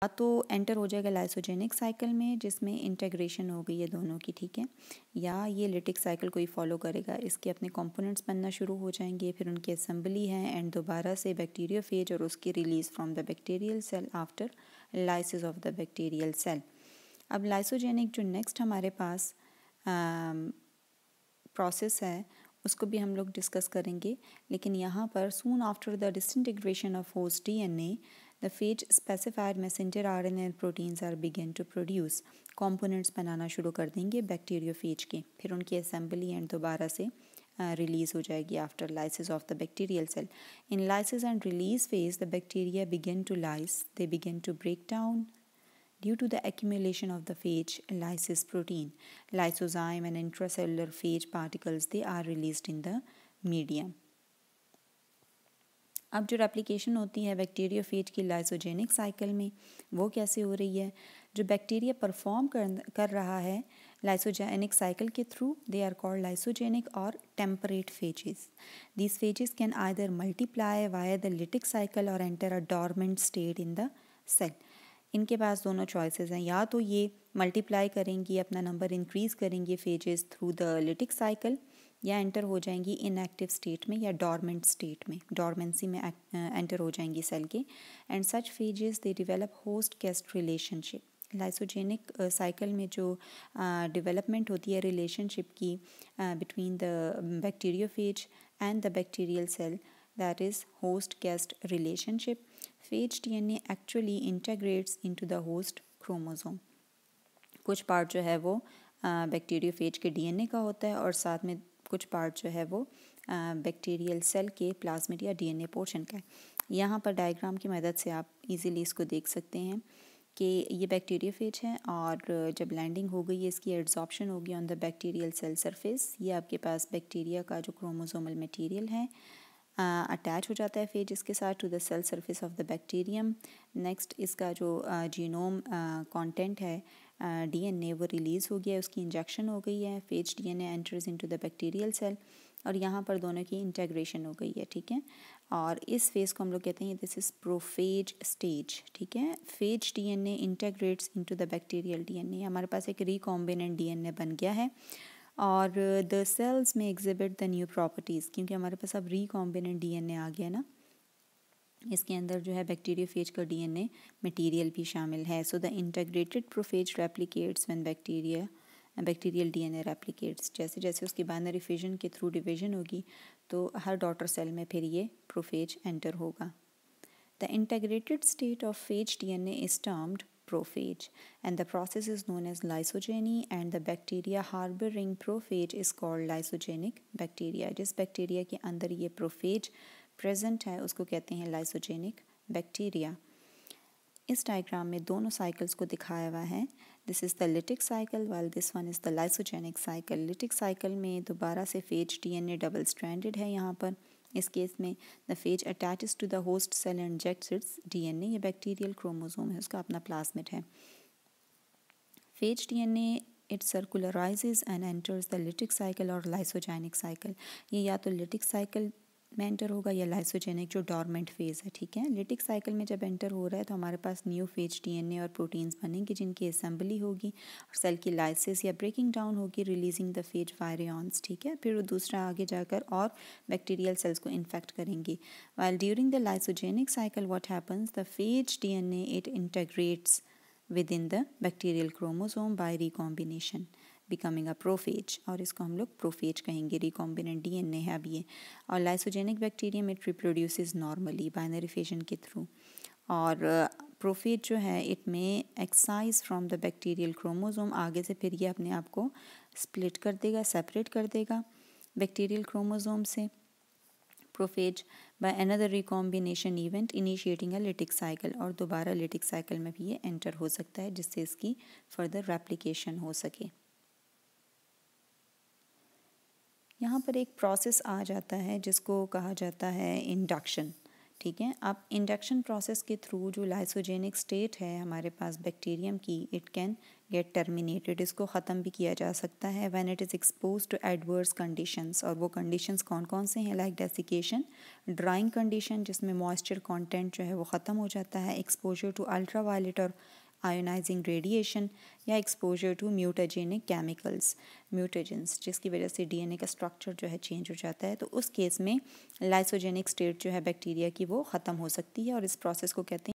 तो एंटर हो जाएगा लाइसोजेनिक साइकिल में जिसमें इंटीग्रेशन हो गई है दोनों की, ठीक है, या ये लिटिक साइकिल को ही फॉलो करेगा, इसके अपने कंपोनेंट्स बनना शुरू हो जाएंगे, फिर उनकी असेंबली है एंड दोबारा से बैक्टीरियोफेज और उसकी release from the bacterial cell after lysis of the bacterial cell. अब लाइसोजेनिक जो नेक्स्ट हमारे पास प्रोसेस है उसको भी हम लोग डिस्कस करेंगे, लेकिन यहाँ पर soon after the disintegration of host DNA the phage specified messenger RNA proteins are begin to produce, components बनाना शुरू कर देंगे बैक्टीरियोफेज के, फिर उनकी असेंबली एंड दोबारा से रिलीज हो जाएगी after lysis of the bacterial cell. In lysis and release phage the bacteria begin to lyse, they begin to break down due to the accumulation of the phage lysis protein. Lysozyme and intracellular phage particles, they are released in the medium. अब जो replication होती है bacteriophage की lysogenic cycle में वो कैसे हो रही है? जो बैक्टीरिया परफॉर्म कर रहा है लाइसोजेनिक साइकिल के through, they are called lysogenic और temperate phages. These phages can either multiply via the lytic cycle or enter a dormant state in the cell. इनके पास दोनों चॉइसेस हैं, या तो ये मल्टीप्लाई करेंगी, अपना नंबर इंक्रीज़ करेंगी phages through the lytic cycle, या एंटर हो जाएंगी इनएक्टिव स्टेट में या डॉर्मेंट स्टेट में, डॉर्मेंसी में एंटर हो जाएंगी सेल के. And such phages they develop host guest relationship. Lysogenic cycle में जो डेवलपमेंट होती है रिलेशनशिप की between the bacteriophage and the bacterial cell, that is host guest relationship. Phage DNA actually integrates into the host chromosome. कुछ part जो है वो bacteriophage के डीएनए का होता है और साथ में कुछ पार्ट जो है वो बैक्टीरियल सेल के प्लाज्मिड या डीएनए पोर्शन का है. यहाँ पर डायग्राम की मदद से आप इजीली इसको देख सकते हैं कि ये बैक्टीरियोफेज है और जब लैंडिंग हो गई है इसकी एड्सॉर्प्शन होगी on the bacterial cell surface. ये आपके पास बैक्टीरिया का जो क्रोमोसोमल मटीरियल है अटैच हो जाता है फेज इसके साथ to the cell surface of the bacterium. Next इसका जो जीनोम कंटेंट है डीएनए वो रिलीज़ हो गया है, उसकी इंजेक्शन हो गई है, phage DNA enters into the bacterial cell और यहाँ पर दोनों की इंटीग्रेशन हो गई है, ठीक है. और इस फेज़ को हम लोग कहते हैं दिस इज़ प्रोफेज स्टेज, ठीक है. Phage DNA integrates into the bacterial DNA. हमारे पास एक रिकॉम्बिनेंट डीएनए बन गया है और द सेल्स में एग्जिबिट द न्यू प्रॉपर्टीज़, क्योंकि हमारे पास अब रिकॉम्बिनेंट डीएनए आ गया ना, इसके अंदर जो है बैक्टीरियोफेज का डीएनए मटेरियल भी शामिल है. So the integrated prophase replicates when bacterial DNA replicates. जैसे जैसे उसकी बाइनरी फिजन के थ्रू डिवीजन होगी तो हर डॉटर सेल में फिर ये प्रोफेज एंटर होगा. The integrated state of phase DNA is termed prophage and the process is known as lysogeny and the bacteria harboring prophage is called lysogenic bacteria. जिस bacteria के अंदर ये prophage present है उसको कहते हैं lysogenic bacteria. इस डायग्राम में दोनों साइकिल्स को दिखाया हुआ है. This is the lytic cycle while this one is the lysogenic cycle. Lytic cycle में दोबारा से फेज डीएनए डबल स्ट्रैंडेड है. यहाँ पर इस केस में the phage attaches to the host cell and injects its DNA. ये बैक्टीरियल क्रोमोसोम है, उसका अपना प्लाज्मिड है. Phage DNA it circularises and enters the lytic cycle or lysogenic cycle. ये या तो लिटिक साइकिल में एंटर होगा या लाइसोजेनिक जो डॉर्मेंट फेज़ है, ठीक है. लिटिक साइकिल में जब एंटर हो रहा है तो हमारे पास न्यू फेज डीएनए और प्रोटीन्स बनेंगे जिनकी असेंबली होगी और सेल की लाइसिस या ब्रेकिंग डाउन होगी रिलीजिंग द फेज वायरियंस, ठीक है. फिर वो दूसरा आगे जाकर और बैक्टीरियल सेल्स को इन्फेक्ट करेंगी. While during the lysogenic cycle what happens, the phase DNA it integrates within the bacterial chromosome by recombination becoming a prophage, और इसको हम लोग प्रोफेज कहेंगे. रिकॉम्बिनेंट डीएनए है अब ये. और lysogenic bacterium it reproduces normally binary fission के थ्रू. और प्रोफेज जो है इट में excise from the bacterial chromosome. आगे से फिर ये अपने आप को स्प्लिट कर देगा, सेपरेट कर देगा बैक्टीरियल क्रोमोसोम से. Prophase by another recombination event initiating a lytic cycle, और दोबारा lytic cycle में भी ये एंटर हो सकता है जिससे इसकी फर्दर रेप्लिकेशन हो सके. यहाँ पर एक प्रोसेस आ जाता है जिसको कहा जाता है इंडक्शन, ठीक है। अब इंडक्शन प्रोसेस के थ्रू जो लाइसोजेनिक स्टेट है हमारे पास बैक्टीरियम की, इट कैन गेट टर्मिनेटेड, इसको ख़त्म भी किया जा सकता है when it is expose to adverse conditions. और वो कंडीशंस कौन कौन से हैं? लाइक डेसिकेशन, ड्राइंग कंडीशन जिसमें मॉइस्चर कंटेंट जो है वो ख़त्म हो जाता है, एक्सपोजर टू अल्ट्रा वायलेट और आयोनाइजिंग रेडिएशन, या exposure to mutagenic chemicals, mutagens, जिसकी वजह से डीएनए का स्ट्रक्चर जो है चेंज हो जाता है। तो उस केस में लाइसोजेनिक स्टेट जो है बैक्टीरिया की वो ख़त्म हो सकती है और इस प्रोसेस को कहते हैं